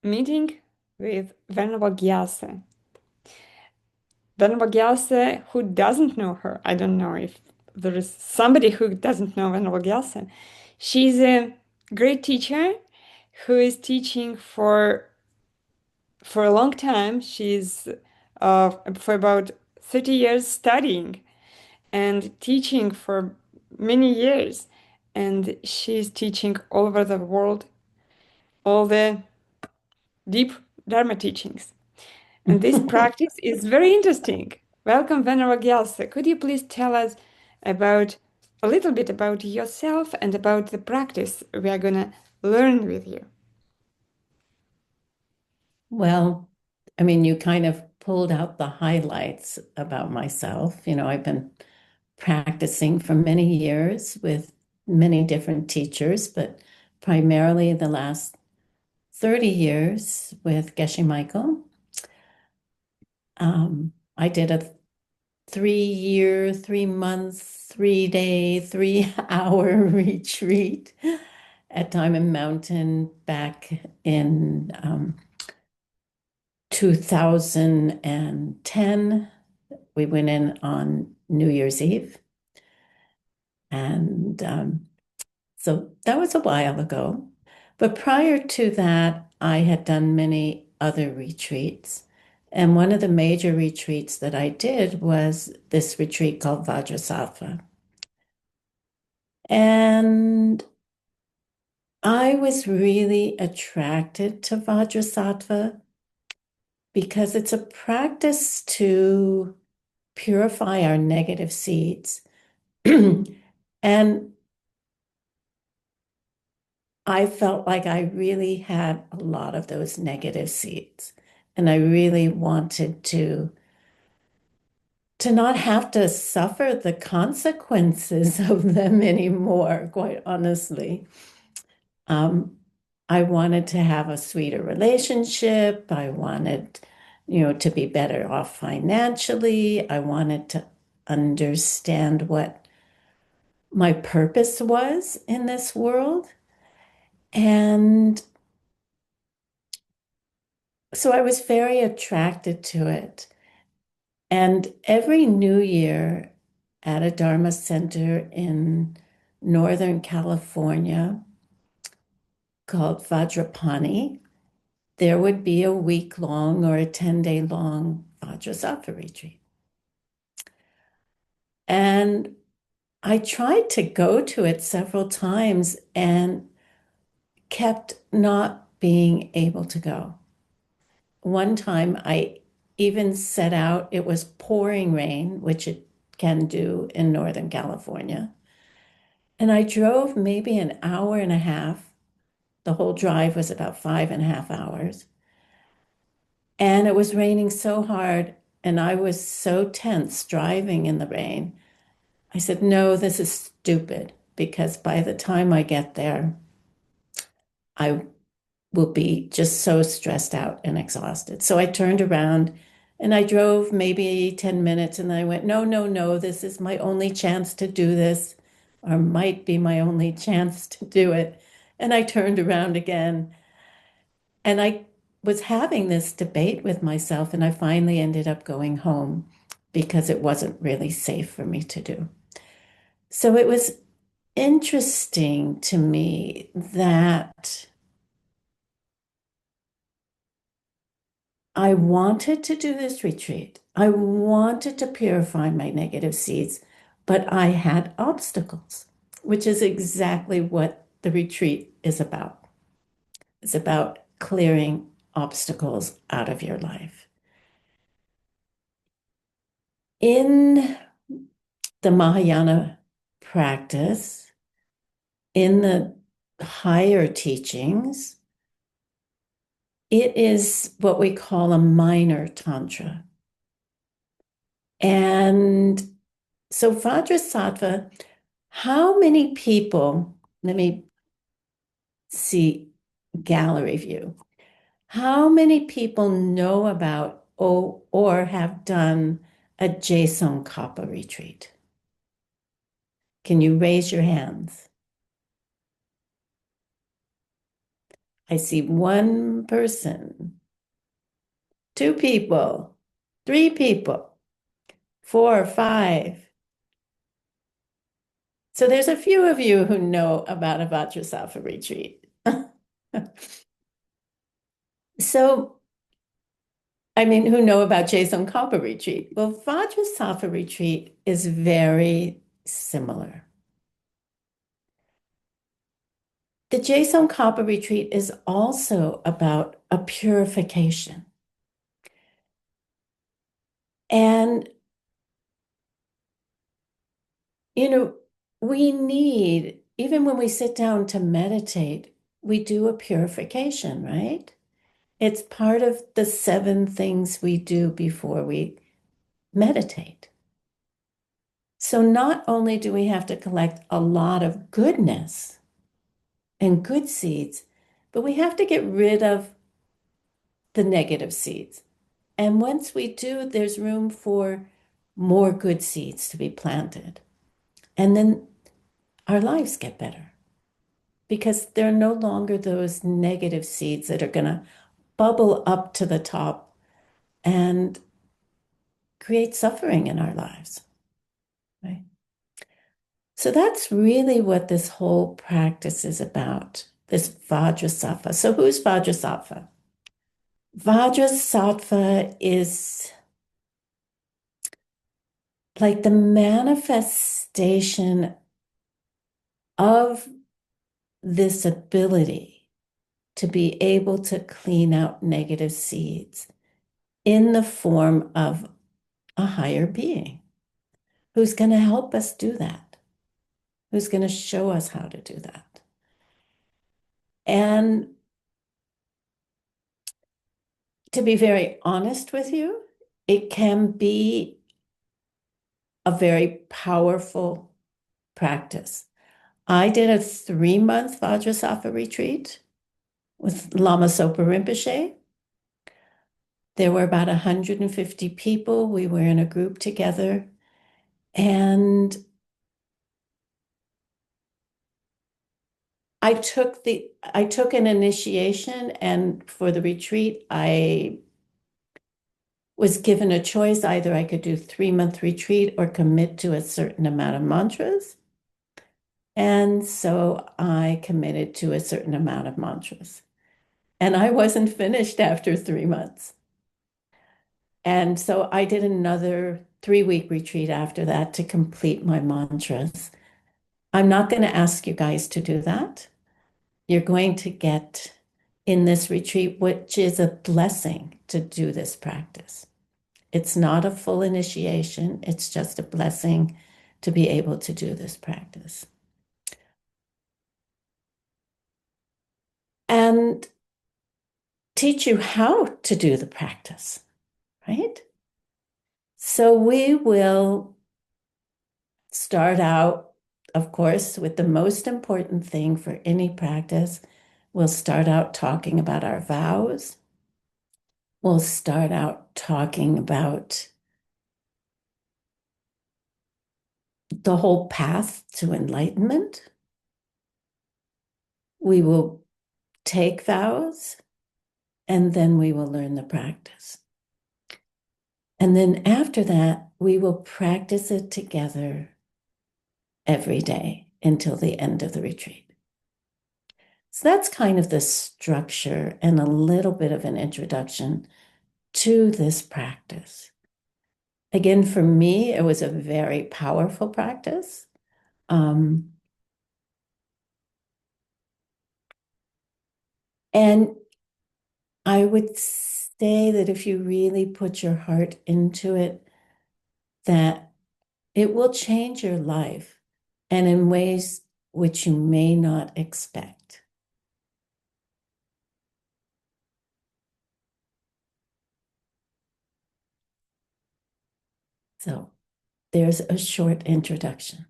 meeting with Venerable Gyelse. Venerable Gyelse, who doesn't know her, I don't know if there is somebody who doesn't know Venerable Gyelse. She's a great teacher who is teaching for a long time. She's for about 30 years studying and teaching for many years. And she's teaching all over the world all the deep Dharma teachings. And this practice is very interesting. Welcome, Venerable Gyelse. Could you please tell us about a little bit about yourself and about the practice we are going to learn with you? Well, I mean, you kind of pulled out the highlights about myself. I've been practicing for many years with many different teachers, but primarily the last 30 years with Geshe Michael. I did a 3 year, 3 month, 3 day, 3 hour retreat at Diamond Mountain back in 2010. We went in on New Year's Eve. And so that was a while ago. But prior to that, I had done many other retreats. And one of the major retreats that I did was this retreat called Vajrasattva. And I was really attracted to Vajrasattva because it's a practice to purify our negative seeds. And I felt like I really had a lot of those negative seeds, and I really wanted to not have to suffer the consequences of them anymore, quite honestly. Um, I wanted to have a sweeter relationship. I wanted, to be better off financially. I wanted to understand what my purpose was in this world. And so I was very attracted to it. And every New Year at a Dharma center in Northern California called Vajrapani, there would be a week-long or a 10-day long Vajrasattva retreat. And I tried to go to it several times and kept not being able to go. One time I even set out, it was pouring rain, which it can do in Northern California. And I drove maybe an hour and a half. The whole drive was about 5.5 hours. And it was raining so hard, and I was so tense driving in the rain. I said, no, this is stupid, because by the time I get there, I will be just so stressed out and exhausted. So I turned around and I drove maybe 10 minutes and I went, no, no, no, this is my only chance to do this, or might be my only chance to do it. And I turned around again and I was having this debate with myself, and I finally ended up going home because it wasn't really safe for me to do. So it was interesting to me that I wanted to do this retreat. I wanted to purify my negative seeds, but I had obstacles, which is exactly what the retreat is about. It's about clearing obstacles out of your life. In the Mahayana practice, in the higher teachings, it is what we call a minor tantra. And so Vajrasattva, how many people, let me see gallery view, how many people know about or have done a Jason Kappa retreat? Can you raise your hands? I see one person, two people, three people, four, five. So there's a few of you who know about a Vajrasattva retreat. So, I mean, who know about Jason Kappa retreat? Well, Vajrasattva retreat is very similar. The Jason Kappa retreat is also about a purification. And, you know, we need, even when we sit down to meditate, we do a purification, right? It's part of the 7 things we do before we meditate. So not only do we have to collect a lot of goodness and good seeds, but we have to get rid of the negative seeds. And once we do, there's room for more good seeds to be planted. And then our lives get better because there are no longer those negative seeds that are going to bubble up to the top and create suffering in our lives, right? So that's really what this whole practice is about, this Vajrasattva. So who's Vajrasattva? Vajrasattva is like the manifestation of this ability to be able to clean out negative seeds in the form of a higher being who's going to help us do that, who's going to show us how to do that. And to be very honest with you, it can be a very powerful practice. I did a 3-month Vajrasattva retreat with Lama Zopa Rinpoche. There were about 150 people. We were in a group together. And I took an initiation, and for the retreat, I was given a choice. Either I could do 3-month retreat or commit to a certain amount of mantras. And so I committed to a certain amount of mantras. And I wasn't finished after 3 months. And so I did another 3-week retreat after that to complete my mantras. I'm not going to ask you guys to do that. You're going to get in this retreat, which is a blessing to do this practice. It's not a full initiation, it's just a blessing to be able to do this practice. And teach you how to do the practice, right? So we will start out, of course, with the most important thing for any practice. We'll start out talking about our vows. We'll start out talking about the whole path to enlightenment. We will take vows, and then we will learn the practice. And then after that, we will practice it together every day until the end of the retreat. So that's kind of the structure and a little bit of an introduction to this practice. Again, for me, it was a very powerful practice. And I would say that if you really put your heart into it, that it will change your life and in ways which you may not expect. So there's a short introduction.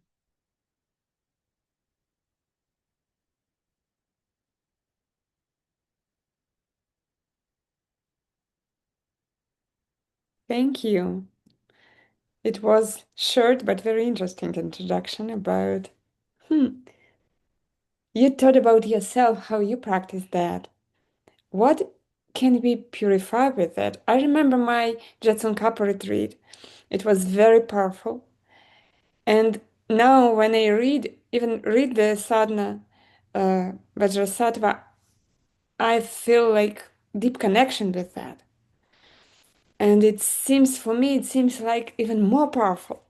Thank you. It was short but very interesting introduction about, you thought about yourself, how you practice that. what can we purify with that? I remember my Jetson Kappa retreat. It was very powerful. And now when I even read the sadhana, Vajrasattva, I feel like deep connection with that. And it seems, for me, it seems like even more powerful.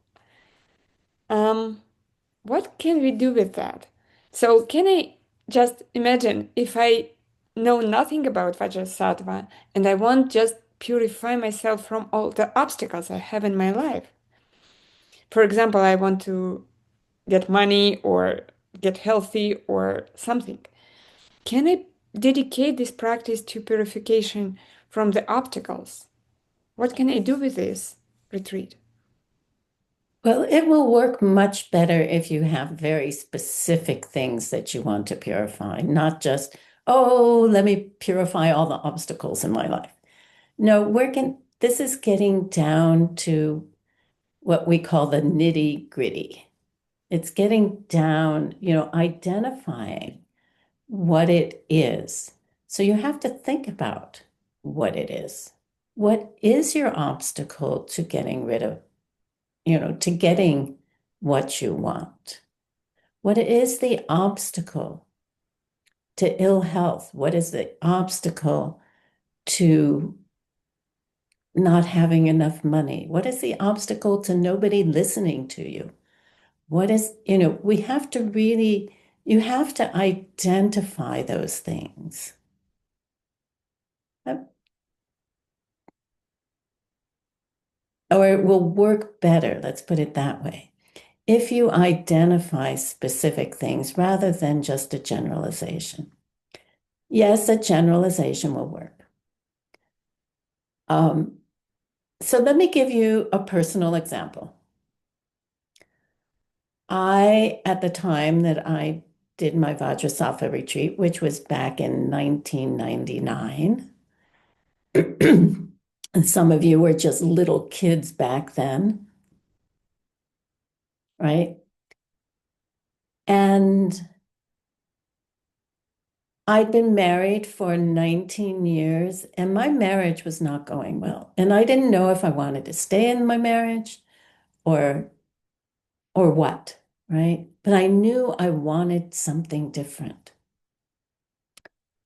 Um, what can we do with that? So can I just imagine if I know nothing about Vajrasattva and I want just purify myself from all the obstacles I have in my life? For example, I want to get money or get healthy or something. Can I dedicate this practice to purification from the obstacles? What can I do with this retreat? Well, it will work much better if you have very specific things that you want to purify, not just, oh, let me purify all the obstacles in my life. No, this is getting down to what we call the nitty gritty. It's getting down, identifying what it is. So you have to think about what it is. What is your obstacle to getting rid of, to getting what you want? What is the obstacle to ill health? What is the obstacle to not having enough money? What is the obstacle to nobody listening to you? We have to really, you have to identify those things. Or it will work better, let's put it that way, if you identify specific things rather than just a generalization. Yes, a generalization will work. Um, so let me give you a personal example. At the time that I did my Vajrasattva retreat, which was back in 1999, and some of you were just little kids back then, right? And I'd been married for 19 years and my marriage was not going well. And I didn't know if I wanted to stay in my marriage or what, right? But I knew I wanted something different.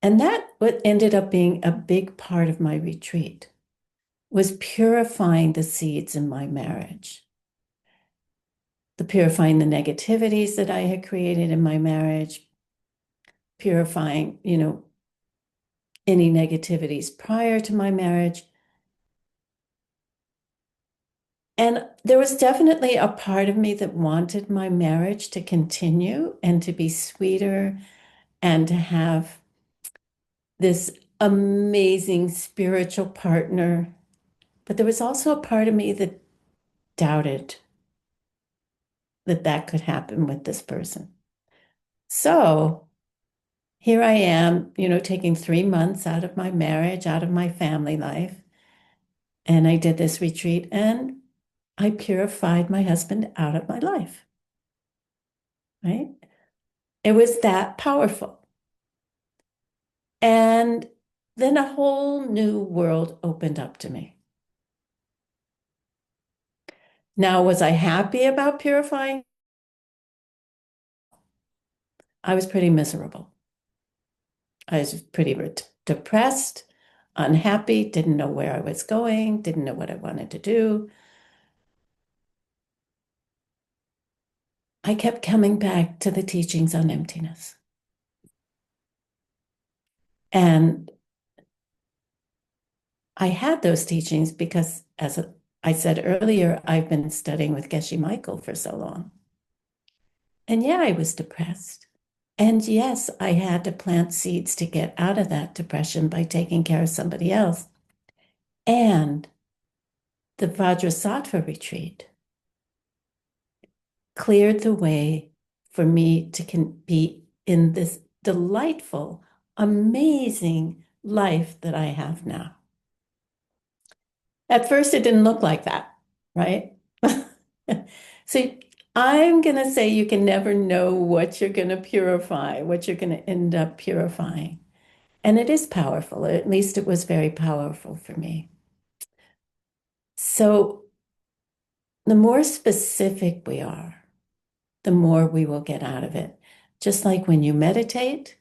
And that what ended up being a big part of my retreat was purifying the seeds in my marriage, purifying the negativities that I had created in my marriage, purifying, any negativities prior to my marriage. And there was definitely a part of me that wanted my marriage to continue and to be sweeter and to have this amazing spiritual partner. But there was also a part of me that doubted that that could happen with this person. So here I am, taking 3 months out of my marriage, out of my family life. And I did this retreat and I purified my husband out of my life, right? It was that powerful. And then a whole new world opened up to me. Now, was I happy about purifying? I was pretty miserable. I was pretty depressed, unhappy, didn't know where I was going, didn't know what I wanted to do. I kept coming back to the teachings on emptiness. And I had those teachings because, I said earlier, I've been studying with Geshe Michael for so long. And yeah, I was depressed. And yes, I had to plant seeds to get out of that depression by taking care of somebody else. And the Vajrasattva retreat cleared the way for me to be in this delightful, amazing life that I have now. At first, it didn't look like that, right? So I'm going to say you can never know what you're going to purify, what you're going to end up purifying. And it is powerful. At least it was very powerful for me. So the more specific we are, the more we will get out of it. Just like when you meditate,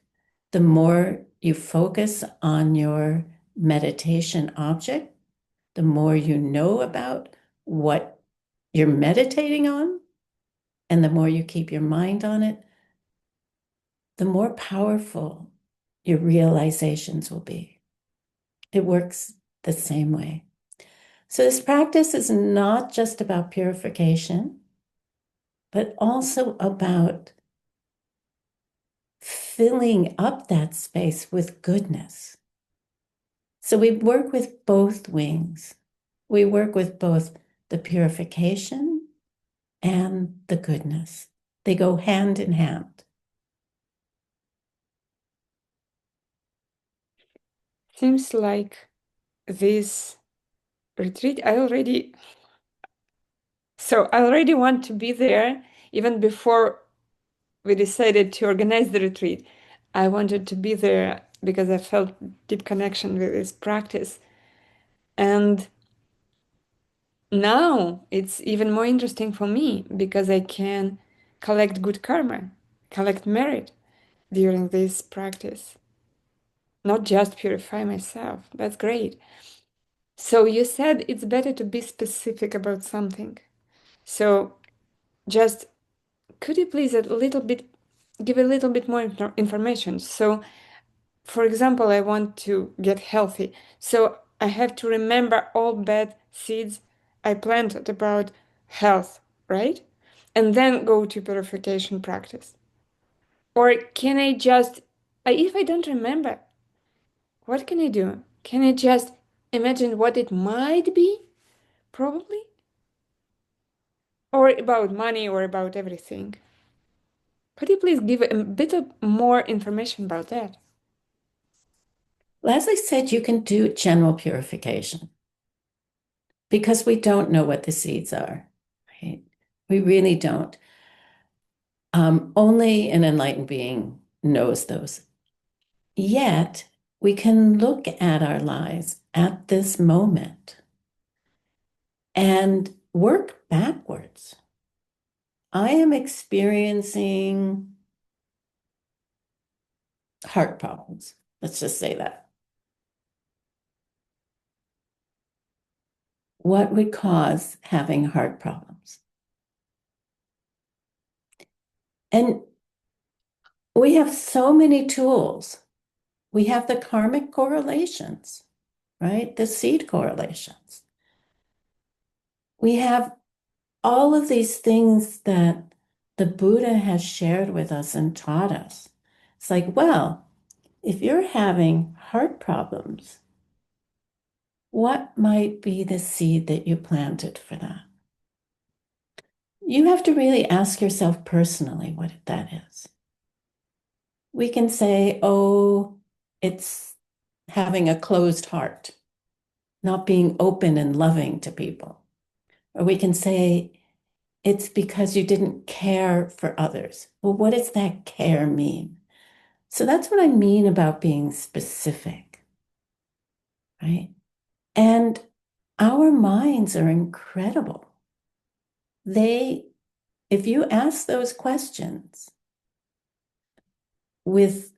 the more you focus on your meditation object, the more you know about what you're meditating on, and the more you keep your mind on it, the more powerful your realizations will be. It works the same way. So this practice is not just about purification, but also about filling up that space with goodness. So we work with both wings. We work with both the purification and the goodness. They go hand in hand. Seems like this retreat, I already want to be there even before we decided to organize the retreat. I wanted to be there because I felt deep connection with this practice. And now it's even more interesting for me because I can collect good karma, collect merit during this practice, not just purify myself. That's great. So you said it's better to be specific about something. So just could you please give a little bit more information? So, for example, I want to get healthy. So I have to remember all bad seeds I planted about health, right? And then go to purification practice. Or can I just, if I don't remember, what can I do? Can I just imagine what it might be? Probably. Or about money or about everything. Could you please give a bit of more information about that? Well, as I said, you can do general purification because we don't know what the seeds are, right? We really don't. Only an enlightened being knows those. Yet, we can look at our lives at this moment and work backwards. I am experiencing heart problems. Let's just say that. What would cause having heart problems? And we have so many tools. We have the karmic correlations, right? The seed correlations. We have all of these things that the Buddha has shared with us and taught us. It's like, well, if you're having heart problems, what might be the seed that you planted for that? You have to really ask yourself personally what that is. We can say, oh, it's having a closed heart, not being open and loving to people. Or we can say, it's because you didn't care for others. Well, what does that care mean? So that's what I mean about being specific, right? And our minds are incredible. If you ask those questions with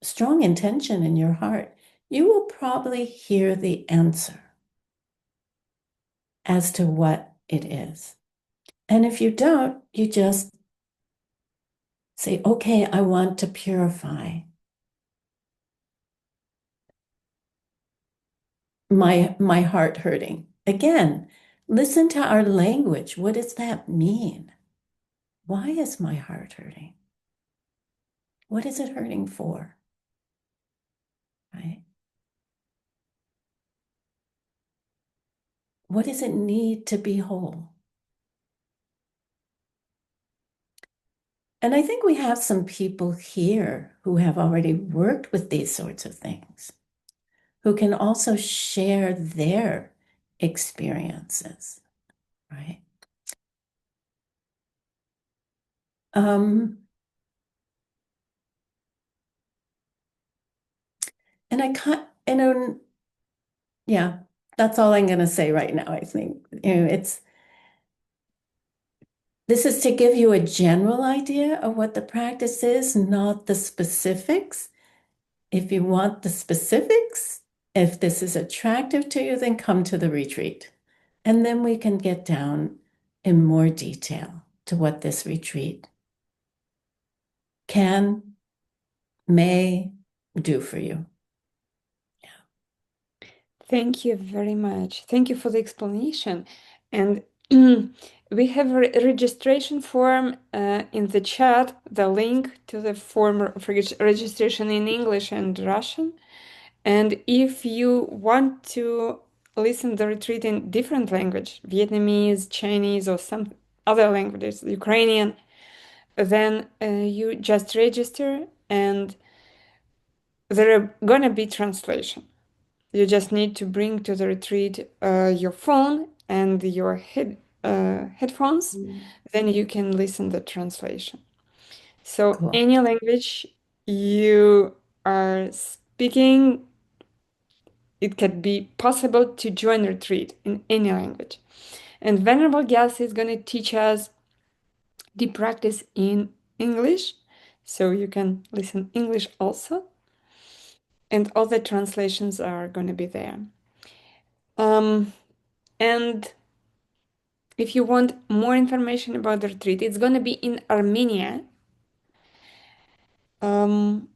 strong intention in your heart, you will probably hear the answer as to what it is. And if you don't, you just say, okay, I want to purify my heart hurting. Again, listen to our language. What does that mean? Why is my heart hurting? What is it hurting for? Right? What does it need to be whole? And I think we have some people here who have already worked with these sorts of things, who can also share their experiences, right? Um, And I can't, yeah, that's all I'm going to say right now, I think. This is to give you a general idea of what the practice is, not the specifics. If you want the specifics, if this is attractive to you, then come to the retreat. And then we can get down in more detail to what this retreat can, may do for you. Thank you very much. Thank you for the explanation. And we have a registration form in the chat, the link to the form of registration in English and Russian. And if you want to listen the retreat in different language, Vietnamese, Chinese, or some other languages, Ukrainian, then you just register and there are gonna be translation. You just need to bring to the retreat your phone and your headphones. Mm. Then you can listen the translation. So Cool. any language you are speaking, it can be possible to join retreat in any language. And Venerable Gyelse is going to teach us the practice in English, so you can listen English also, and all the translations are going to be there. And if you want more information about the retreat, it's going to be in Armenia. Um,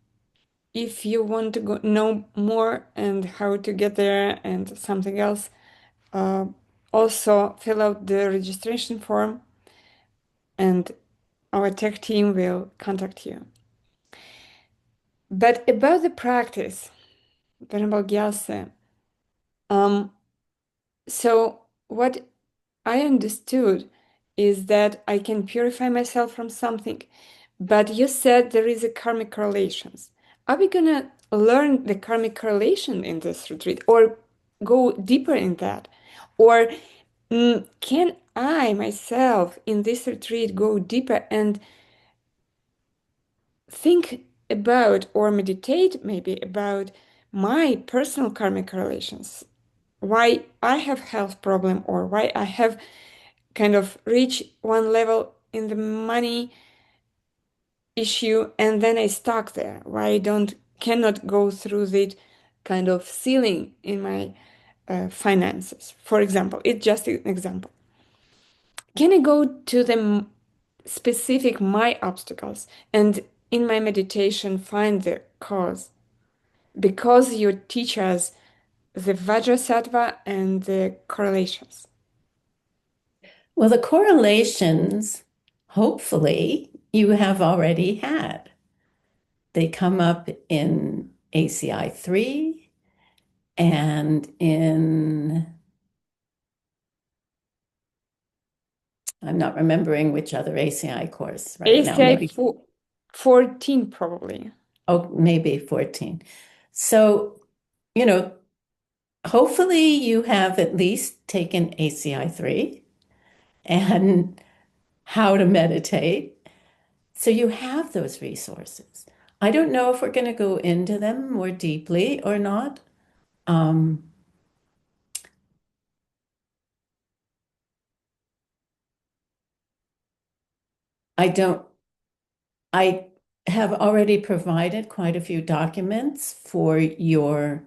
if you want to know more and how to get there and something else, uh, also fill out the registration form and our tech team will contact you. But about the practice, Venerable Gyaltse, um, so what I understood is that I can purify myself from something, but you said there is a karmic correlations. Are we gonna learn the karmic correlation in this retreat or go deeper in that? Or can I myself in this retreat go deeper and think about or meditate maybe about my personal karmic correlations? Why I have health problem or why I have kind of reach one level in the money issue and then I stuck there. Why I don't cannot go through the kind of ceiling in my finances. For example, it's just an example. Can I go to the specific my obstacles and in my meditation find the cause? Because you teach us the Vajrasattva and the correlations. Well, the correlations, hopefully, you have already had. They come up in ACI 3 and I'm not remembering which other ACI course right now, ACI maybe, 14 probably. oh, maybe 14. So, you know, hopefully you have at least taken ACI 3 and how to meditate. So you have those resources. I don't know if we're going to go into them more deeply or not. Um, I don't, I have already provided quite a few documents for your,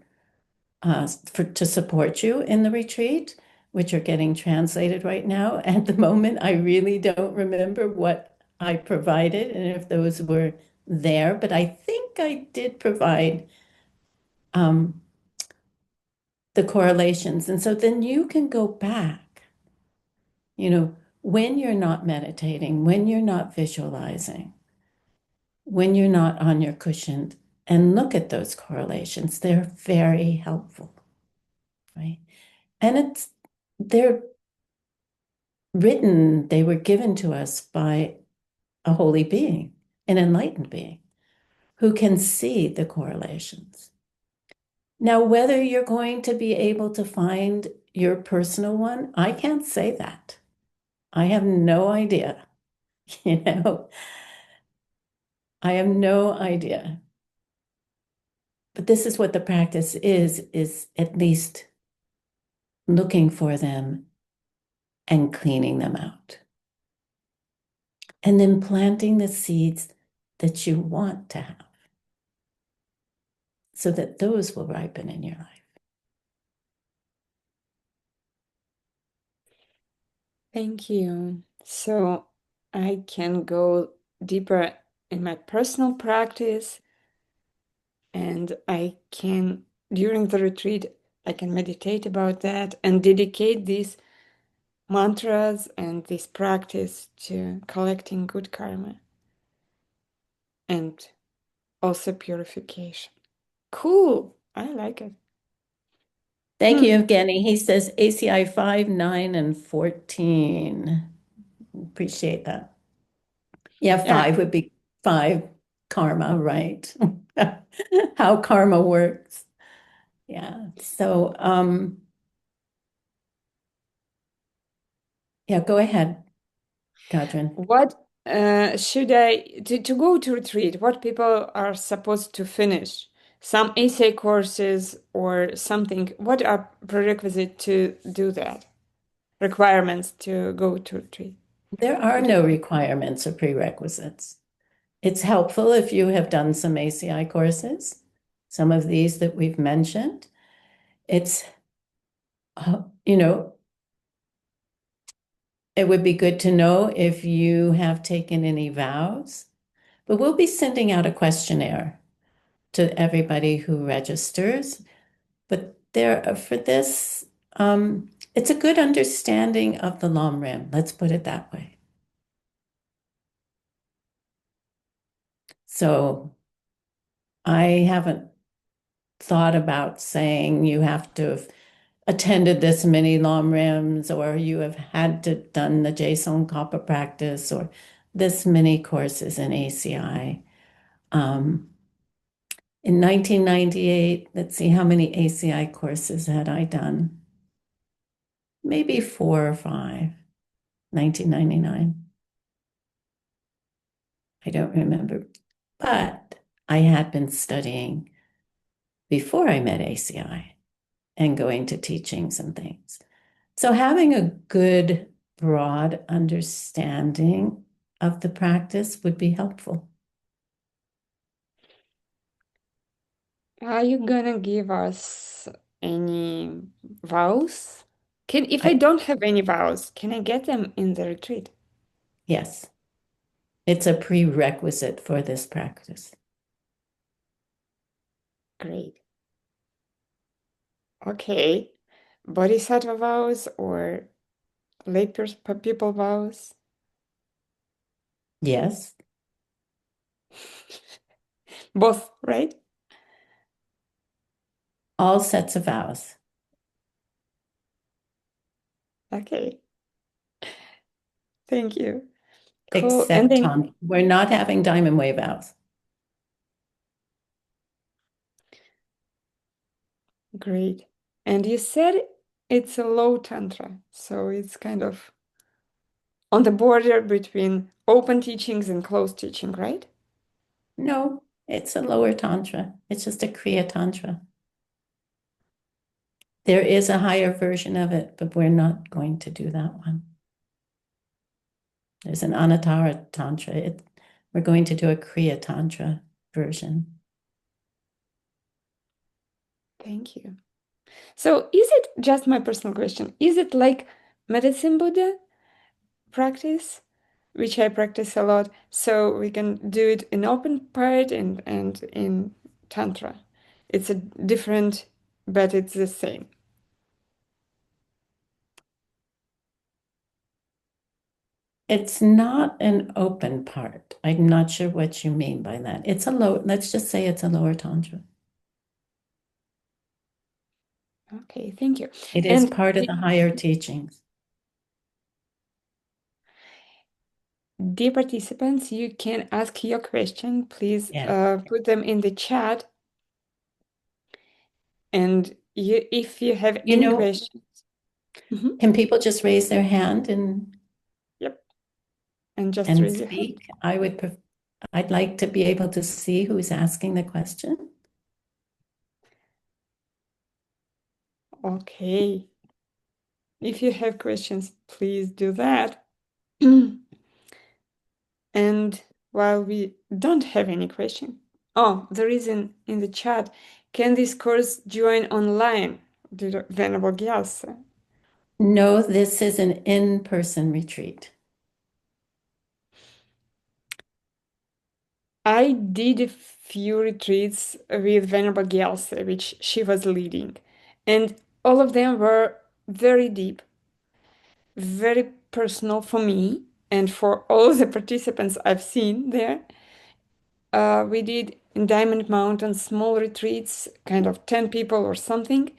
to support you in the retreat, which are getting translated right now. At the moment, I really don't remember what I provided and if those were there, but I think I did provide um, the correlations. And so then you can go back, when you're not meditating, when you're not visualizing, when you're not on your cushion, and look at those correlations. They're very helpful, right? And they're written, they were given to us by a holy being, an enlightened being who can see the correlations. Now, whether you're going to be able to find your personal one, I can't say that. I have no idea. You know, I have no idea. But this is what the practice is at least looking for them and cleaning them out. And then planting the seeds that you want to have so that those will ripen in your life. Thank you. So I can go deeper in my personal practice, and I can, during the retreat, I can meditate about that and dedicate these mantras and this practice to collecting good karma and also purification. Cool. I like it. Thank Hmm. you, Evgeny. He says ACI 5, 9, and 14. Appreciate that. Yeah, Yeah. 5 would be 5 karma, right? How karma works. Yeah. So, yeah, go ahead, Gadrin. What should to go to retreat? What people are supposed to finish? Some essay courses or something. What are prerequisites to do that? Requirements to go to retreat. There are no requirements or prerequisites. It's helpful if you have done some ACI courses, some of these that we've mentioned. It's, you know, it would be good to know if you have taken any vows, but we'll be sending out a questionnaire to everybody who registers. But there, for this, it's a good understanding of the Lam. Let's put it that way. So I haven't thought about saying you have to have attended this many Lam or you have had to done the Jason Kappa practice or this many courses in ACI. In 1998, let's see how many ACI courses had I done? Maybe 4 or 5. 1999. I don't remember. But I had been studying before I met ACI and going to teachings and things. So having a good, broad understanding of the practice would be helpful. Are you gonna give us any vows? Can if I I, don't have any vows, can I get them in the retreat? yes, it's a prerequisite for this practice. Great. Okay. Bodhisattva vows or people vows? Yes, Both, right? all sets of vows, Okay. Thank you. Cool. And except then Tom. We're not having diamond wave vows. great. And you said it's a low tantra, so it's kind of on the border between open teachings and closed teaching, right? No, it's a lower tantra. It's just a Kriya tantra. There is a higher version of it, but we're not going to do that one. There's an Anatara tantra. We're going to do a Kriya tantra version. Thank you. So is it just my personal question? Is it like medicine Buddha practice, which I practice a lot, so we can do it in open part and in tantra? It's a different, but it's the same. It's not an open part. I'm not sure what you mean by that. It's a low, let's just say it's a lower tantra. Okay, thank you. It is And part of the higher teachings. dear participants, you can ask your question. Please Yeah. put them in the chat. And if you have You any know, questions, mhm, can people just raise their hand yep, and just and raise your hand. speak? I'd like to be able to see who's asking the question. Okay. If you have questions, please do that. And while we don't have any question, oh, there is in the chat, can this course join online? Venerable Gyelse. No, this is an in-person retreat. I did a few retreats with Venerable Gyelse, which she was leading, and all of them were very deep, very personal for me and for all the participants I've seen there. We did in Diamond Mountain small retreats, kind of 10 people or something,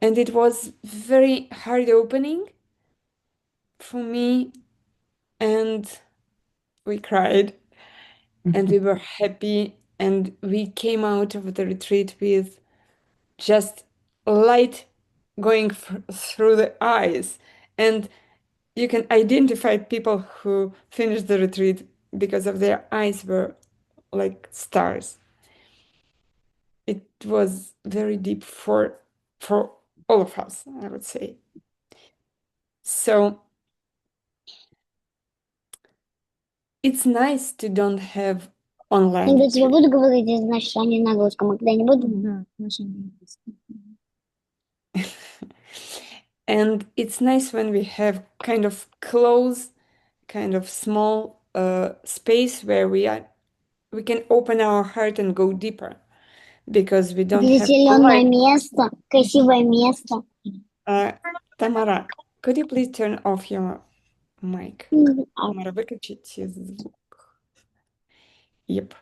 and it was very hard opening for me, and we cried and we were happy, and we came out of the retreat with just light going through the eyes. And you can identify people who finished the retreat because of their eyes were like stars. It was very deep for all of us, I would say. So it's nice to don't have online Когда тебе retreat. буду говорить, это значит, что они на русском, а когда не буду, да, значит, на английском. And it's nice when we have kind of close, kind of small space where we can open our heart and go deeper because we don't Где have зеленое light. место, красивое место. Tamara, could you please turn off your mic? А Тамара, выключите звук. Yep.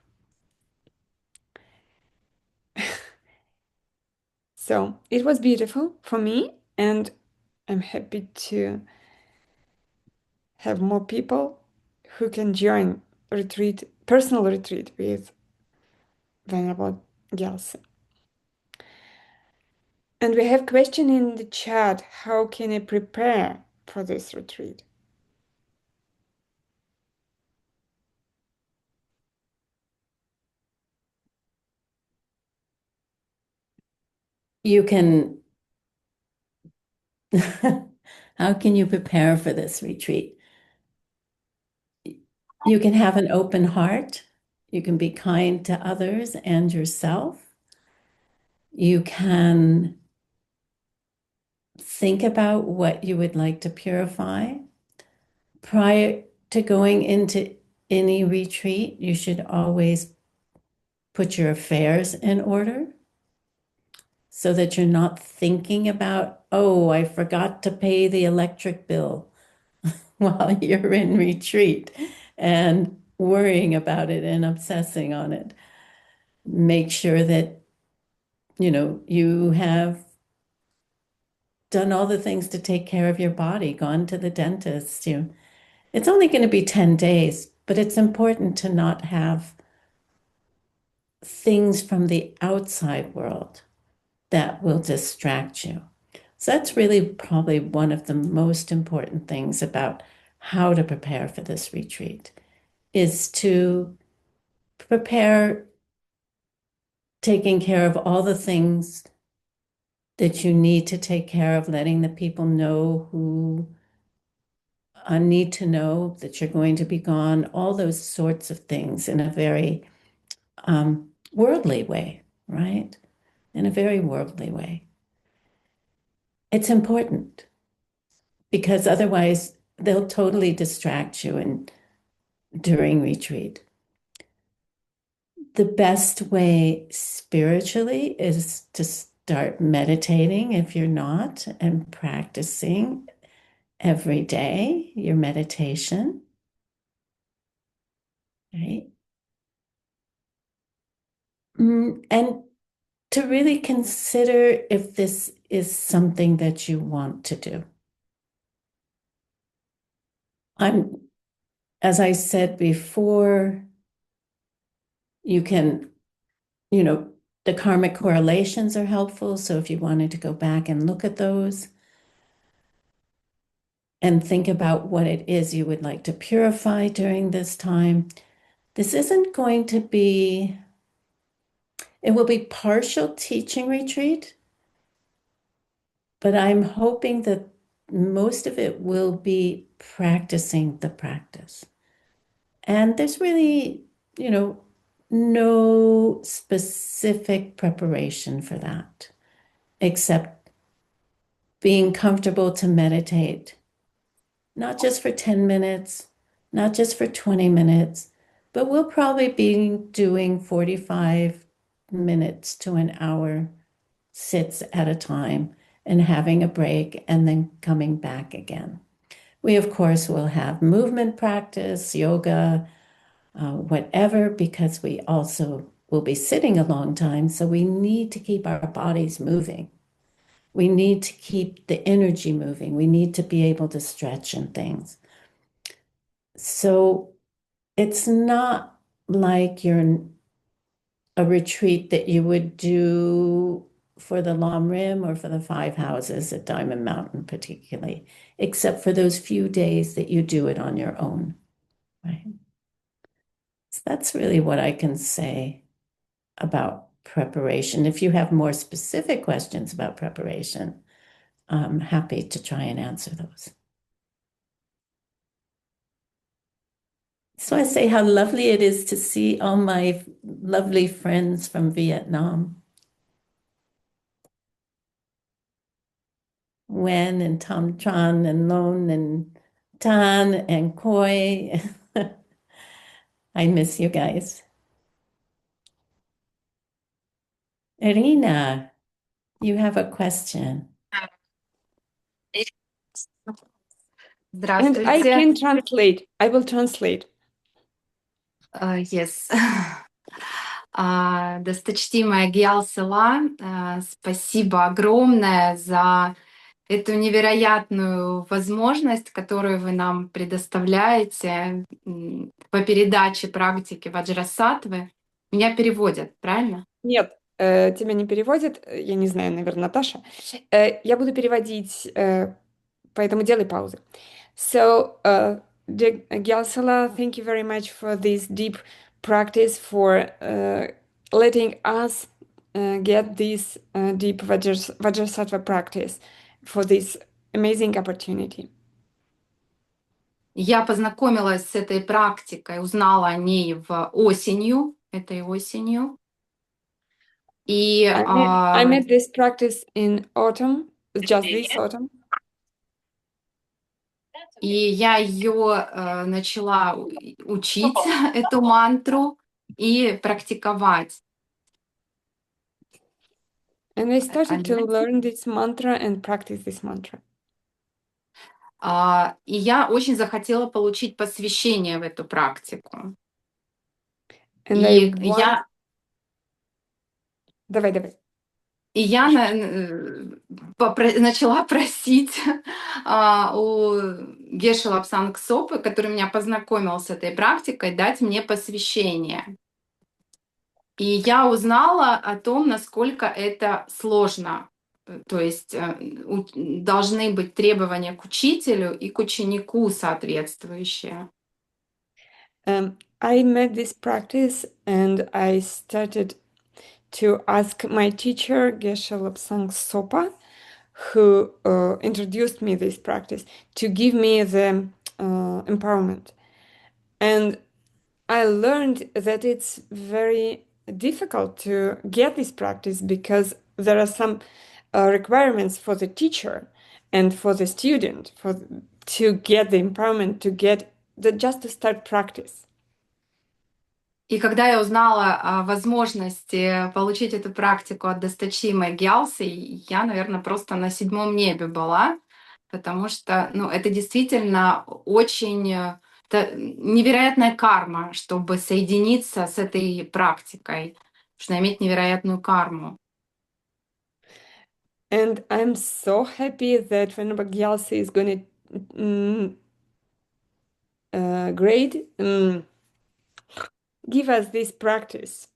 So it was beautiful for me, and I'm happy to have more people who can join retreat, personal retreat with Venerable Gyelse. And we have question in the chat, how can I prepare for this retreat? You can, how can you prepare for this retreat? You can have an open heart. You can be kind to others and yourself. You can think about what you would like to purify. Prior to going into any retreat, you should always put your affairs in order so that you're not thinking about, oh, I forgot to pay the electric bill while you're in retreat and worrying about it and obsessing on it. Make sure that, you have done all the things to take care of your body, gone to the dentist. It's only going to be 10 days, but it's important to not have things from the outside world that will distract you. So that's really probably one of the most important things about how to prepare for this retreat is to prepare taking care of all the things that you need to take care of, letting the people know who need to know that you're going to be gone, all those sorts of things in a very worldly way, right? In a very worldly way. It's important because otherwise they'll totally distract you during retreat. The best way spiritually is to start meditating if you're not, and practicing every day your meditation, right? And to really consider if this is something that you want to do. As I said before, you can, the karmic correlations are helpful. So if you wanted to go back and look at those and think about what it is you would like to purify during this time, this isn't going to be, it will be partial teaching retreat, But I'm hoping that most of it will be practicing the practice. And there's really, no specific preparation for that, except being comfortable to meditate, not just for 10 minutes, not just for 20 minutes, but we'll probably be doing 45 minutes to an hour sits at a time and having a break and then coming back again. We, of course, will have movement practice, yoga, whatever, because we also will be sitting a long time. So we need to keep our bodies moving. We need to keep the energy moving. We need to be able to stretch and things. So it's not like you're in a retreat that you would do for the Lam Rim or for the five houses at Diamond Mountain, particularly, except for those few days that you do it on your own, right? So that's really what I can say about preparation. If you have more specific questions about preparation, I'm happy to try and answer those. So I say how lovely it is to see all my lovely friends from Vietnam. Wen and Tom Tran and Lone and Tan and Koi. I miss you guys. Irina, you have a question. And I Здравствуйте. can translate. I will translate. Yes. Досточтимая Гьялсела, спасибо огромное за эту невероятную возможность, которую вы нам предоставляете по передаче практики Ваджрасаттвы. Меня переводят, правильно? Нет, тебя не переводит. Я не знаю, наверное, Наташа. Я буду переводить, поэтому делай паузы. So, Gyalsala, thank you very much for this deep practice, for letting us get this deep Vajrasattva practice, for this amazing opportunity. Я познакомилась с этой практикой, узнала о ней этой осенью. И I met this practice in autumn, just this autumn. И я ее начала учить, эту мантру, и практиковать. And I started to learn this mantra and practice this mantra. И я очень захотела получить посвящение в эту практику. And И I я, want... Давай. и я начала просить у Геши Лапсанг Сопы, который меня познакомил с этой практикой, дать мне посвящение. И я узнала о том, насколько это сложно. То есть должны быть требования к учителю и к ученику соответствующие. I met this practice and I started to ask my teacher, Geshe Lobsang Sopa, who introduced me this practice, to give me the empowerment. And I learned that it's very difficult to get this practice because there are some requirements for the teacher and for the student to get the empowerment, just to start practice. И когда я узнала о возможности получить эту практику от досточтимой Gyelse, я, наверное, просто на 7-м небе была, потому что, это действительно очень невероятная карма, чтобы соединиться с этой практикой, нужно иметь невероятную карму. And I'm so happy that Venerable Gyelse is going to give us this practice,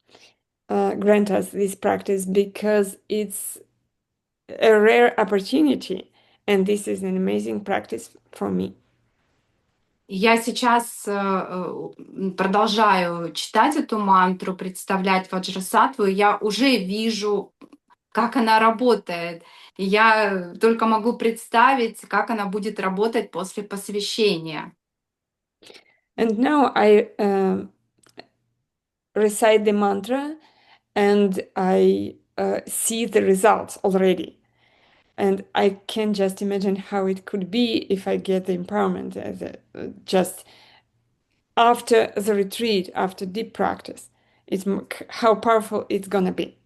grant us this practice, because it's a rare opportunity, and this is an amazing practice for me. Я сейчас продолжаю читать эту мантру, представлять Ваджрасаттву, и я уже вижу как она работает. И я только могу представить, как она будет работать после посвящения. And now I recite the mantra and I see the results already. And I can just imagine how it could be if I get the empowerment as just after the retreat, after deep practice. How powerful it's gonna be.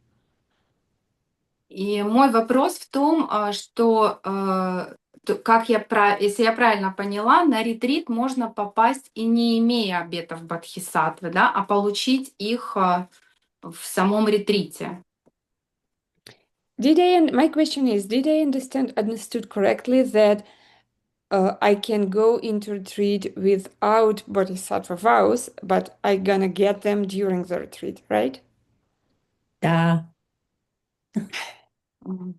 И мой вопрос в том, что, если я правильно поняла, на ретрит можно попасть и не имея обетов бодхисаттвы, да, а получить их в самом ретрите. My question is, did I understood correctly that I can go into retreat without bodhisattva vows, but I gonna get them during the retreat, right? Da. Mm.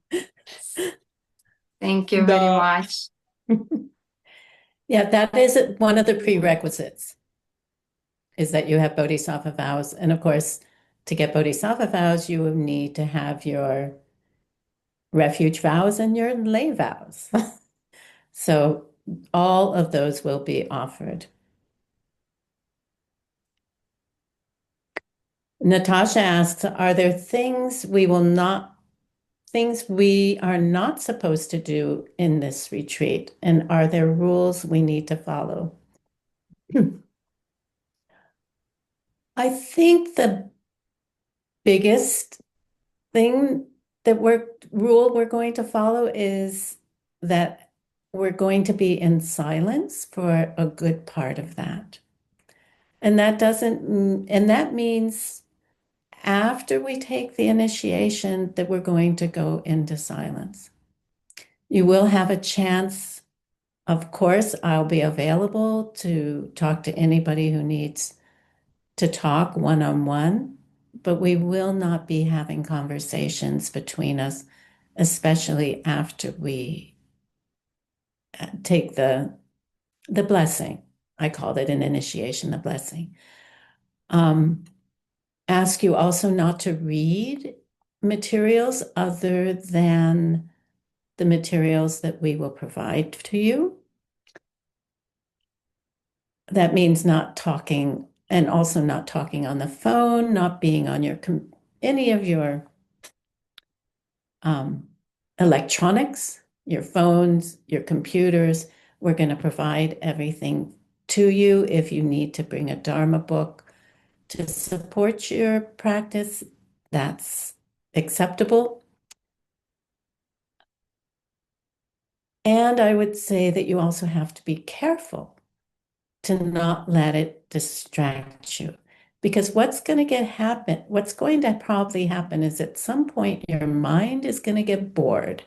Thank you very much. Yeah, that is one of the prerequisites, is that you have bodhisattva vows. And of course, to get bodhisattva vows, you will need to have your refuge vows and your lay vows. So all of those will be offered. Natasha asks, are there things we are not supposed to do in this retreat? And are there rules we need to follow? I think the biggest thing rule we're going to follow is that we're going to be in silence for a good part of that. And that means after we take the initiation that we're going to go into silence. You will have a chance. Of course, I'll be available to talk to anybody who needs to talk one-on-one, but we will not be having conversations between us, especially after we take the blessing. I called it an initiation, the blessing. Ask you also not to read materials other than the materials that we will provide to you. That means not talking, and also not talking on the phone, not being on any of your electronics, your phones, your computers. We're going to provide everything to you. If you need to bring a Dharma book to support your practice, that's acceptable. And I would say that you also have to be careful to not let it distract you. Because what's going to probably happen is at some point your mind is going to get bored.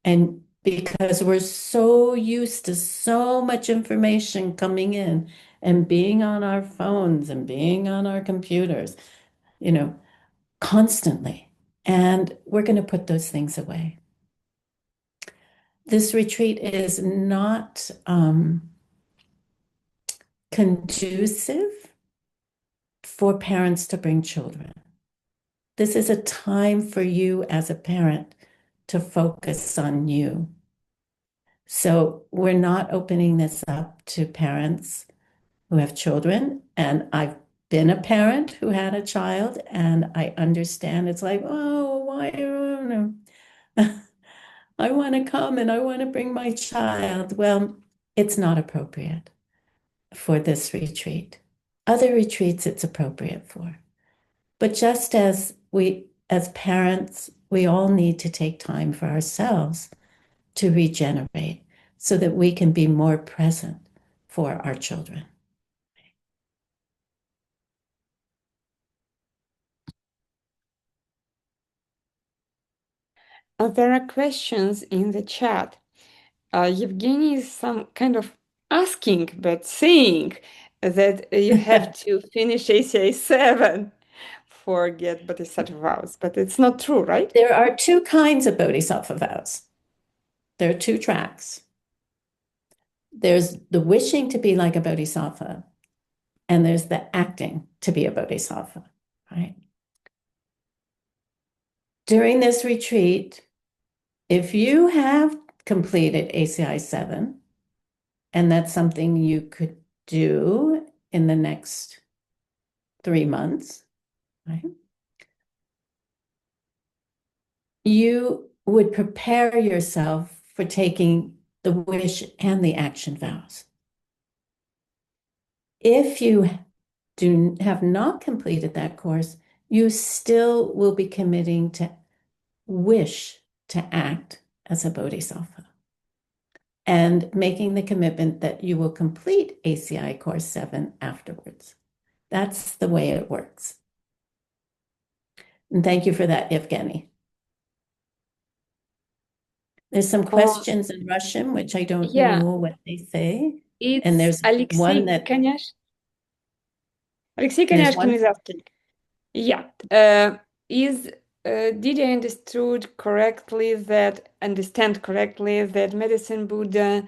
And because we're so used to so much information coming in and being on our phones and being on our computers, constantly. And we're going to put those things away. This retreat is not conducive for parents to bring children. This is a time for you as a parent to focus on you. So we're not opening this up to parents who have children. And I've been a parent who had a child, and I understand it's like, oh, why? I want to come and I want to bring my child. Well, it's not appropriate for this retreat. Other retreats it's appropriate for. But just as parents, we all need to take time for ourselves to regenerate so that we can be more present for our children. There are questions in the chat. Evgeny is some kind of asking, but saying that you have to finish ACA 7 for get bodhisattva vows, but it's not true, right? There are two kinds of bodhisattva vows. There are two tracks. There's the wishing to be like a bodhisattva, and there's the acting to be a bodhisattva, right? During this retreat, if you have completed ACI 7, and that's something you could do in the next 3 months, right? You would prepare yourself for taking the wish and the action vows. If you have not completed that course, you still will be committing to wish to act as a bodhisattva and making the commitment that you will complete ACI Course 7 afterwards. That's the way it works. And thank you for that, Evgeny. There's some questions in Russian, which I don't know what they say. And there's one that Alexei there's Kanyashkin one. is asking. Yeah. Did I understand correctly that Medicine Buddha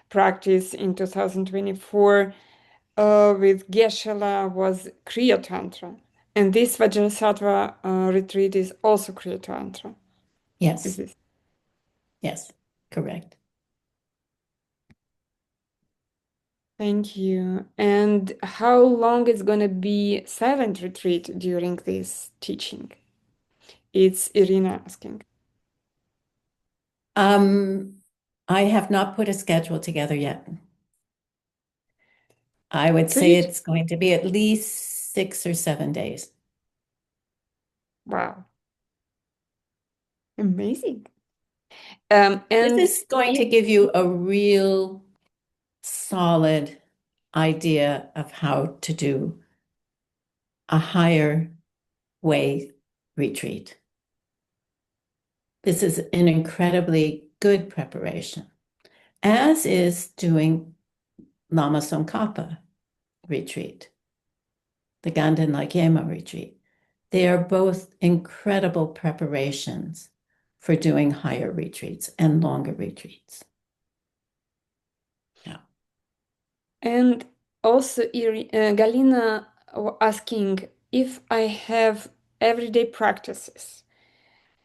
practice in 2024 with Geshe-la was Kriya Tantra, and this Vajrasattva retreat is also Kriya Tantra? Is Yes, this? yes, correct. Thank you. And how long is going to be silent retreat during this teaching? It's Irina asking. I have not put a schedule together yet. I would say Please. it's going to be at least 6 or 7 days. Wow. Amazing. And This is going to give you a real solid idea of how to do a higher way retreat. This is an incredibly good preparation, as is doing Lama Tsongkhapa retreat, the Ganden Lagyema retreat. They are both incredible preparations for doing higher retreats and longer retreats. Yeah. And also Galina asking if I have everyday practices.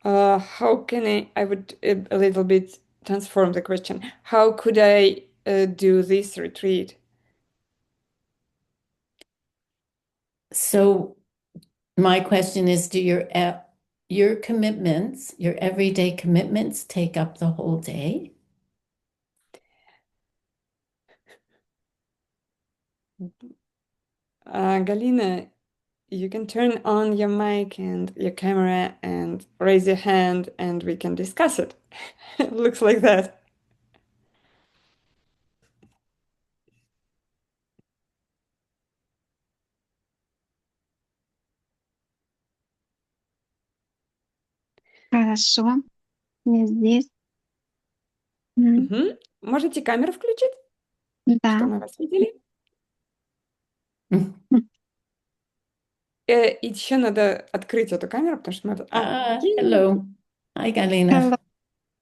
How can I would a little bit transform the question. How could I do this retreat? So my question is, do your commitments, your everyday commitments, take up the whole day? Galina, you can turn on your mic and your camera and raise your hand and we can discuss it. It looks like that. Хорошо, я здесь. М, Мгм. Можете камеру включить, Да. что мы вас видели? И еще надо открыть эту камеру, потому что мы... Hello. Hi, Galina. Hello,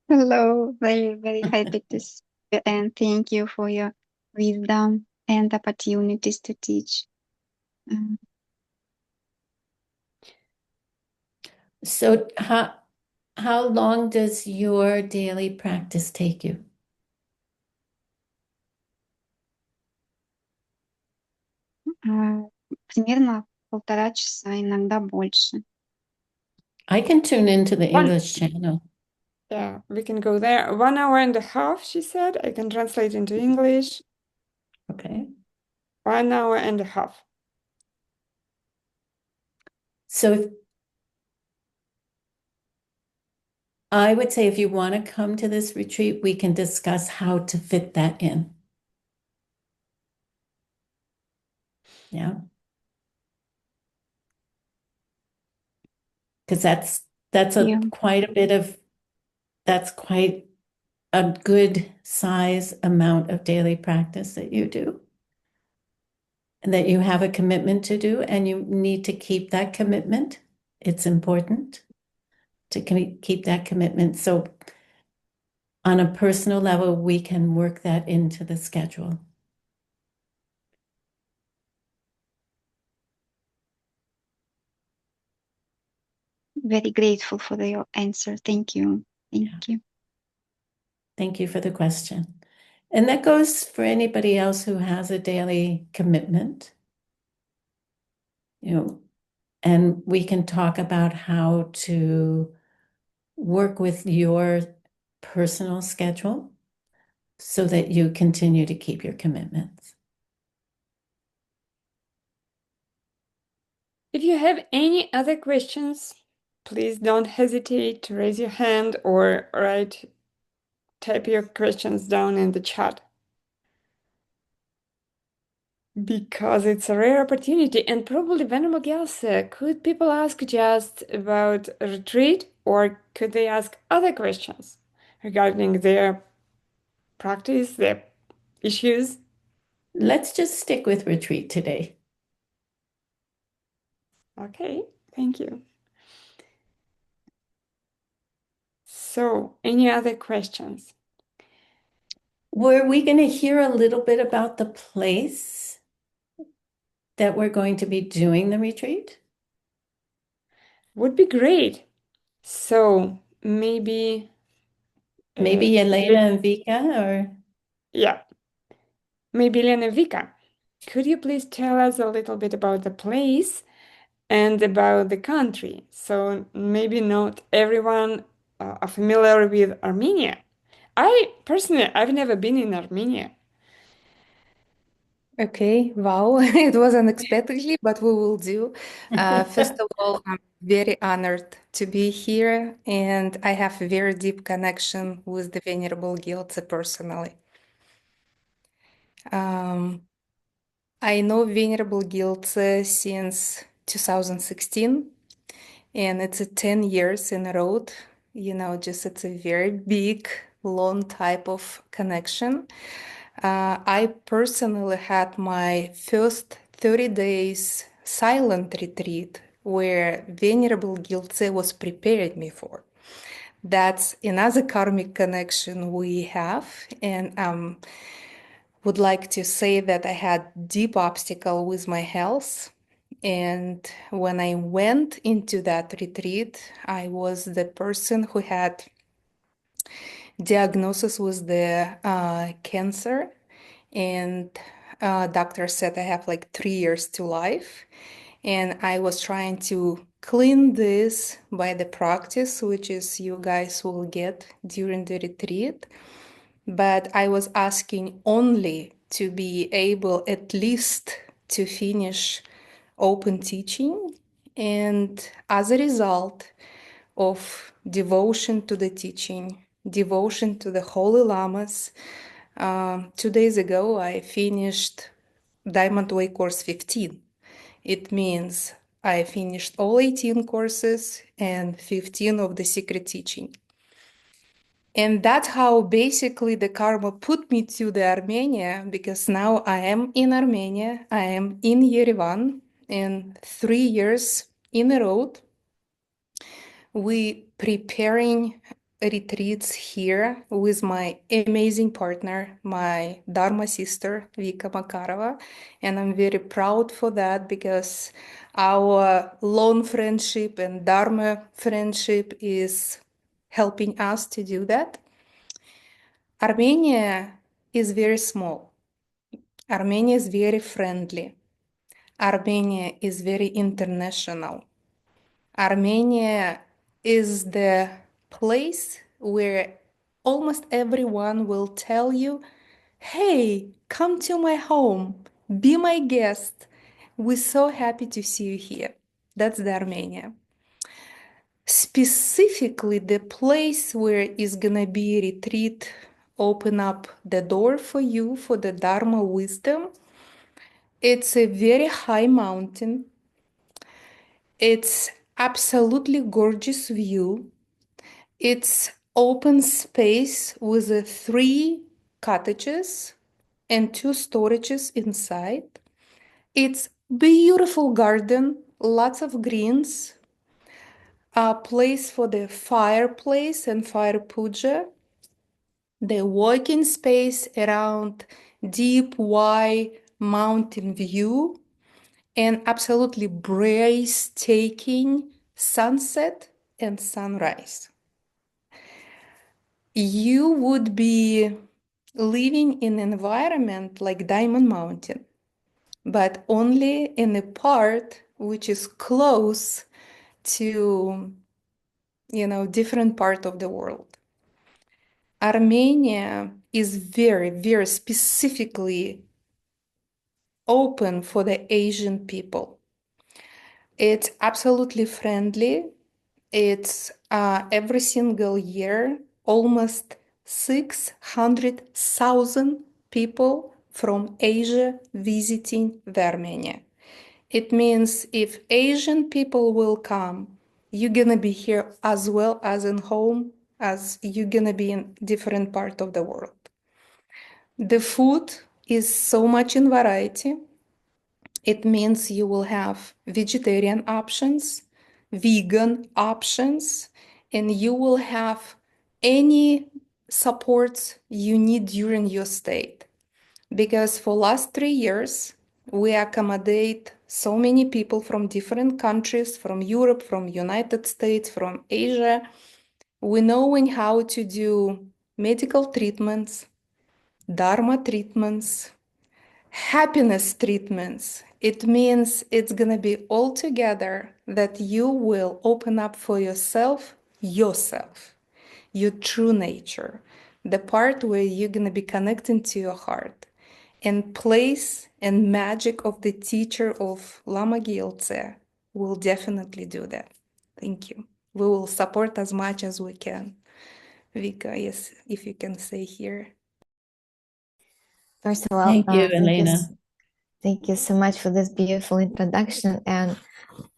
hello. Very, very happy to see you, and thank you for your wisdom and opportunities to teach. Mm, So how long does your daily practice take you? Примерно 1,5 часа, иногда больше. I can tune into the One. English channel. Yeah, we can go there. 1 hour and a half, she said. I can translate into English. Okay. 1 hour and a half. So I would say if you want to come to this retreat, we can discuss how to fit that in. Yeah. Because that's Yeah. quite a bit of, that's quite a good size amount of daily practice that you do. And that you have a commitment to do, and you need to keep that commitment. It's important to keep that commitment. So on a personal level, we can work that into the schedule. very grateful for your answer. Thank you. Thank you. Thank you for the question. And that goes for anybody else who has a daily commitment. And we can talk about how to work with your personal schedule so that you continue to keep your commitments. If you have any other questions, please don't hesitate to raise your hand or type your questions down in the chat. Because it's a rare opportunity, and probably Venerable Gyelse, could people ask just about a retreat, or could they ask other questions regarding their practice, their issues? Let's just stick with retreat today. Okay, thank you. So, any other questions? Were we going to hear a little bit about the place that we're going to be doing the retreat? Would be great. So, maybe Elena and Vika, or? yeah, maybe Elena and Vika. Could you please tell us a little bit about the place and about the country? So maybe not everyone are familiar with Armenia. I've never been in Armenia. Okay, wow, it was unexpectedly, but we will do. First of all, I'm very honored to be here, and I have a very deep connection with the Venerable Gyelse personally. I know Venerable Gyelse since 2016, and it's a 10 years in a row. It's a very big, long type of connection. I personally had my first 30 days silent retreat where Venerable Gyelse was preparing me for. That's another karmic connection we have, and would like to say that I had deep obstacle with my health. And when I went into that retreat, I was the person who had diagnosis with the cancer, and doctor said I have like 3 years to life. And I was trying to clean this by the practice, which is you guys will get during the retreat. But I was asking only to be able at least to finish open teaching. And as a result of devotion to the teaching, devotion to the Holy Lamas, 2 days ago I finished Diamond Way Course 15. It means I finished all 18 courses and 15 of the secret teaching. And that's how basically the karma put me to the Armenia, because now I am in Armenia, I am in Yerevan, and 3 years in a row, we preparing retreats here with my amazing partner, my Dharma sister, Vika Makarova. And I'm very proud for that, because our long friendship and Dharma friendship is helping us to do that. Armenia is very small. Armenia is very friendly. Armenia is very international. Armenia is the place where almost everyone will tell you, hey, come to my home, be my guest. We're so happy to see you here. That's the Armenia. Specifically, the place where is gonna be a retreat, open up the door for you for the Dharma wisdom. It's a very high mountain. It's absolutely gorgeous view. It's open space with 3 cottages and 2 storages inside. It's beautiful garden, lots of greens, a place for the fireplace and fire puja, the walking space around deep, wide mountain view, and absolutely breathtaking sunset and sunrise. You would be living in an environment like Diamond Mountain, but only in a part which is close to, different part of the world. Armenia is very, very specifically open for the Asian people. It's absolutely friendly. It's every single year, almost 600,000 people from Asia visiting Armenia. It means if Asian people will come, you're gonna be here as well as in home, as you're gonna be in different part of the world. The food is so much in variety. It means you will have vegetarian options, vegan options, and you will have any supports you need during your stay. Because for last 3 years, we accommodate so many people from different countries, from Europe, from United States, from Asia. We knowing how to do medical treatments, dharma treatments, happiness treatments. It means it's gonna be all together that you will open up for yourself, your true nature, the part where you're gonna be connecting to your heart. And place and magic of the teacher of Lama Gyelse will definitely do that. Thank you. We will support as much as we can. Vika, yes, if you can say here. First of all, Thank you, Elena. Thank you so much for this beautiful introduction. And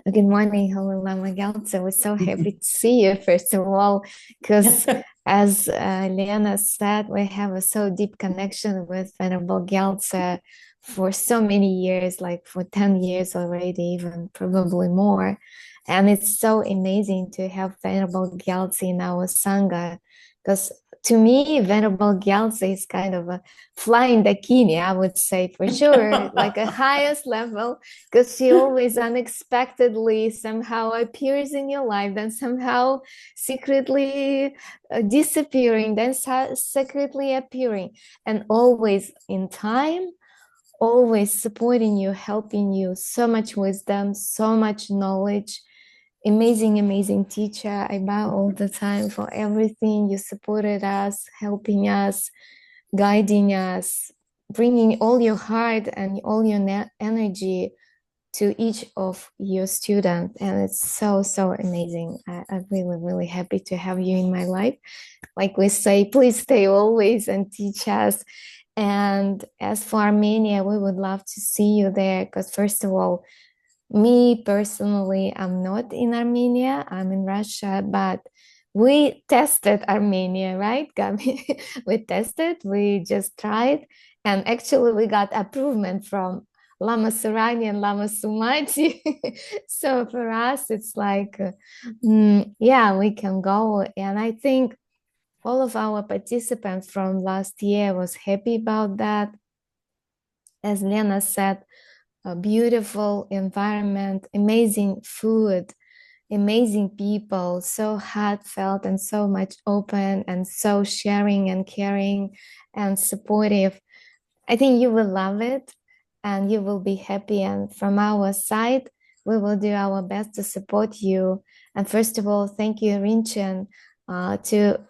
good morning, hello, Lama Gyelse. We're so happy to see you, first of all, because as Lena said, we have a so deep connection with Venerable Gyelse for so many years, like for 10 years already, even probably more. And it's so amazing to have Venerable Gyelse in our Sangha, because to me, Venerable Gyelse is kind of a flying dakini, I would say, for sure, like a highest level, because she always unexpectedly somehow appears in your life, then somehow secretly disappearing, then secretly appearing, and always in time, always supporting you, helping you, so much wisdom, so much knowledge. Amazing teacher. I bow all the time for everything. You supported us, helping us, guiding us, bringing all your heart and all your energy to each of your students. And it's so amazing. I'm really happy to have you in my life. Like we say, please stay always and teach us. And as for Armenia, we would love to see you there, because first of all, me personally, I'm not in Armenia, I'm in Russia, but we tested Armenia, right, Gabi? We tested, we just tried, and actually we got approval from Lama Surani and Lama Sumati. So for us, it's like, yeah, we can go. And I think all of our participants from last year was happy about that. As Lena said, a beautiful environment, amazing food, amazing people, so heartfelt and so much open and so sharing and caring and supportive. I think you will love it and you will be happy. And from our side, we will do our best to support you. And first of all, thank you, Rinchen, to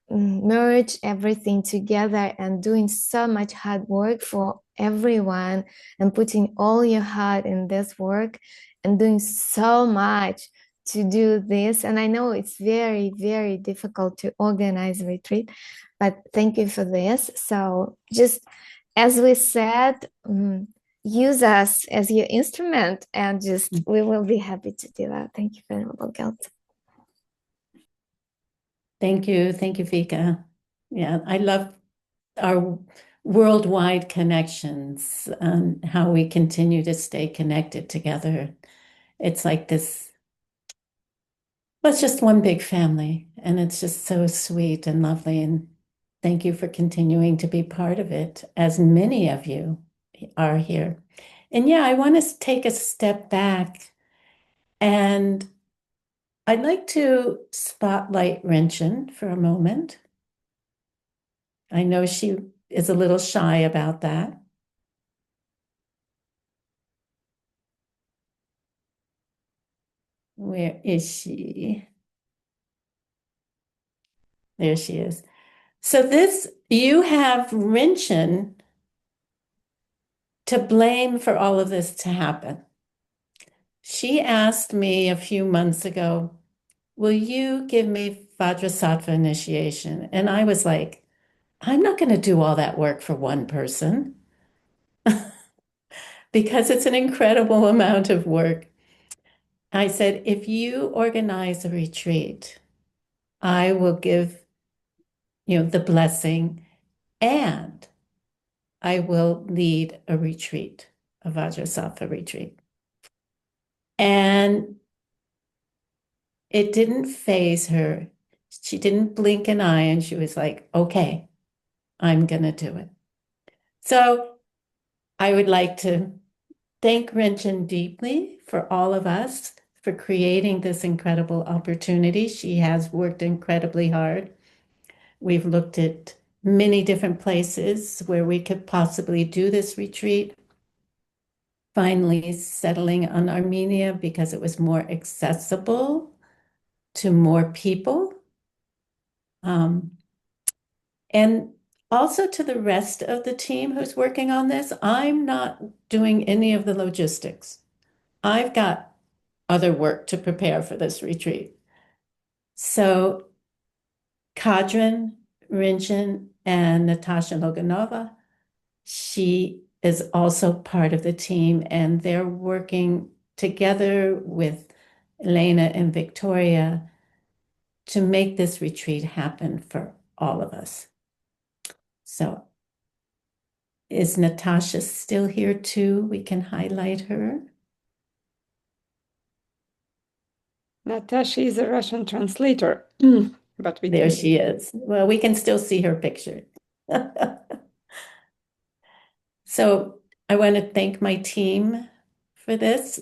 merge everything together and doing so much hard work for everyone and putting all your heart in this work and doing so much to do this. And I know it's very difficult to organize a retreat, but thank you for this. So just as we said, use us as your instrument, and just we will be happy to do that. Thank you, Venerable Gyelse. Thank you, Vika. Yeah, I love our worldwide connections and how we continue to stay connected together. It's like this, well, it's just one big family, and it's just so sweet and lovely. And thank you for continuing to be part of it, as many of you are here. And yeah, I want to take a step back and I'd like to spotlight Rinchen for a moment. I know she is a little shy about that. Where is she? There she is. So you have Rinchen to blame for all of this to happen. She asked me a few months ago, will you give me Vajrasattva initiation? And I was like, I'm not going to do all that work for one person because it's an incredible amount of work. I said, if you organize a retreat, I will give the blessing, and I will lead a retreat, a Vajrasattva retreat. And it didn't faze her. She didn't blink an eye, and she was like, okay, I'm going to do it. So I would like to thank Rinchen deeply for all of us for creating this incredible opportunity. She has worked incredibly hard. We've looked at many different places where we could possibly do this retreat. Finally settling on Armenia because it was more accessible to more people. And also to the rest of the team who's working on this. I'm not doing any of the logistics. I've got other work to prepare for this retreat. So Kadrin, Rinchen, and Natasha Loganova, she is also part of the team, and they're working together with Elena and Victoria to make this retreat happen for all of us. So is Natasha still here too? We can highlight her. Natasha is a Russian translator, but we There can she is. Well, we can still see her picture. So I want to thank my team for this.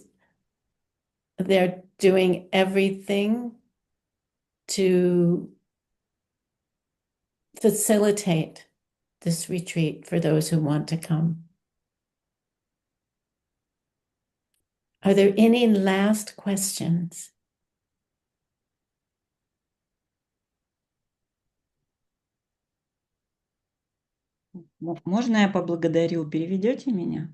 They're doing everything to facilitate this retreat for those who want to come. Are there any last questions? Можно я поблагодарю? Переведете меня?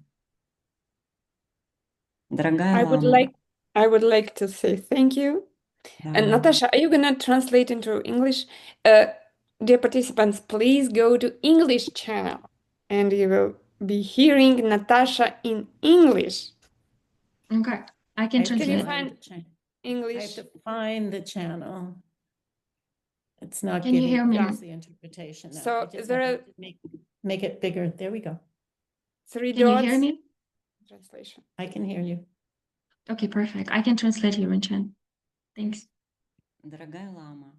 Дорогая I лама. would like to say thank you. Да, And лама. Natasha, are you gonna translate into English? Dear participants, please go to English channel and you will be hearing Natasha in English. Okay, I can Can you translate. find I have English? to find the channel. It's not Can you giving hear me? us the interpretation. No, So I just there have are to make it bigger. There we go. 3 Can you dots. hear me? Translation. I can hear you. Okay, perfect. I can translate you, Rinchen. Thanks. Дорогая лама.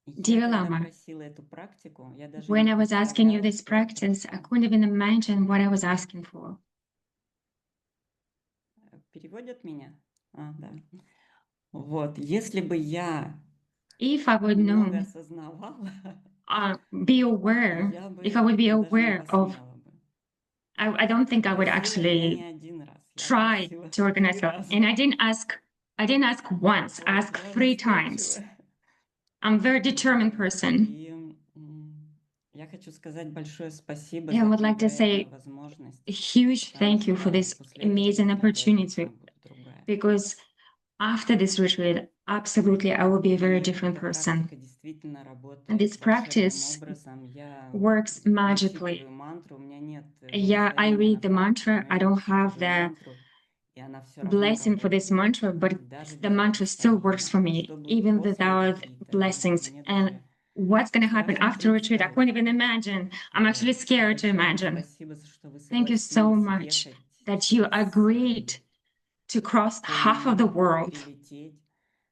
Dear Я когда Lama, просила эту практику, я даже when не I was asking you представляла, this что это practice, I такое. couldn't even imagine what I was asking for. Переводят меня? Да. Вот, если бы я If I would немного know, осознавала, be aware, я бы if I would be даже не aware of, посмела бы. I don't think I would Просила я actually не один раз. Я try просила to organize 3 it. раза. And I didn't ask once, I asked Я 3 times. настойчивая. I'm a very determined person. И я хочу сказать большое спасибо And I за would like to невероятную say возможность, a huge потому thank you for что this после этого amazing retreat я opportunity, точно буду другая. because after this retreat, absolutely, I will be a very И different эта person. практика действительно And работает this волшебным practice образом. Я works magically. зачитываю мантру, у меня нет Yeah, I благословения read на the практику, mantra. но I я don't have зачитываю the мантру, и она все равно blessing for this работает. mantra, but Даже the без mantra still благословения. works for me, Что будут even после without ретрита? blessings. Мне And даже what's going to happen страшно after retreat, I couldn't представить. even imagine. I'm actually Вот. scared to Большое вам imagine. спасибо, что вы Thank you so согласились much ехать that you agreed to cross half of the world прилететь,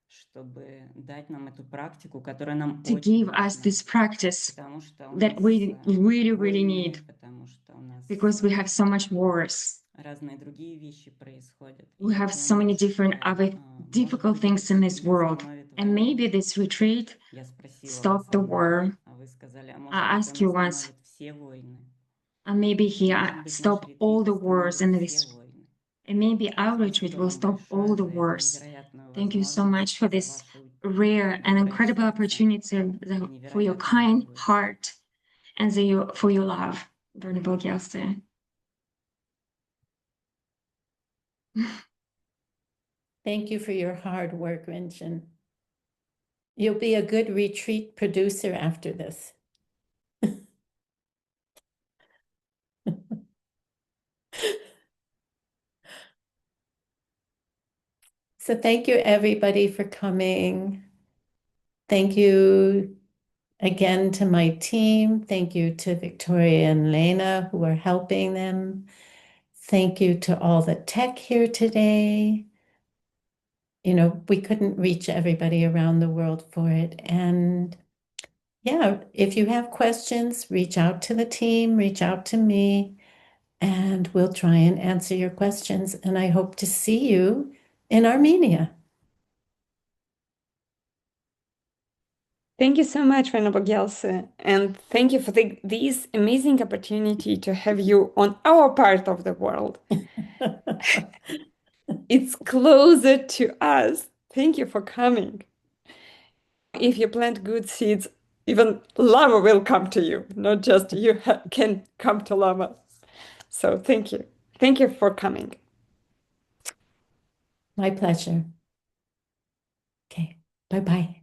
чтобы дать нам эту практику, которая нам to очень give us нужна. this practice Потому что у that нас we really, really войны, need, потому что у нас because we have so much wars. разные другие вещи происходят. We have so many different other difficult things in this world. And maybe this retreat stop the war. I ask you once, and maybe he stop all the wars in this, and maybe our retreat will stop all the wars. Thank you so much for this rare and incredible opportunity, for your kind heart and for your love, Venerable Gyelse. Thank you for your hard work, Rinchen. You'll be a good retreat producer after this. So thank you, everybody, for coming. Thank you again to my team. Thank you to Victoria and Lena, who are helping them. Thank you to all the tech here today. You know, we couldn't reach everybody around the world for it. And yeah, if you have questions, reach out to the team, reach out to me, and we'll try and answer your questions. And I hope to see you in Armenia. Thank you so much, Venerable Gyelse, and thank you for this amazing opportunity to have you on our part of the world. It's closer to us. Thank you for coming. If you plant good seeds, even lava will come to you, not just you can come to lava. So thank you. Thank you for coming. My pleasure. Okay, bye-bye.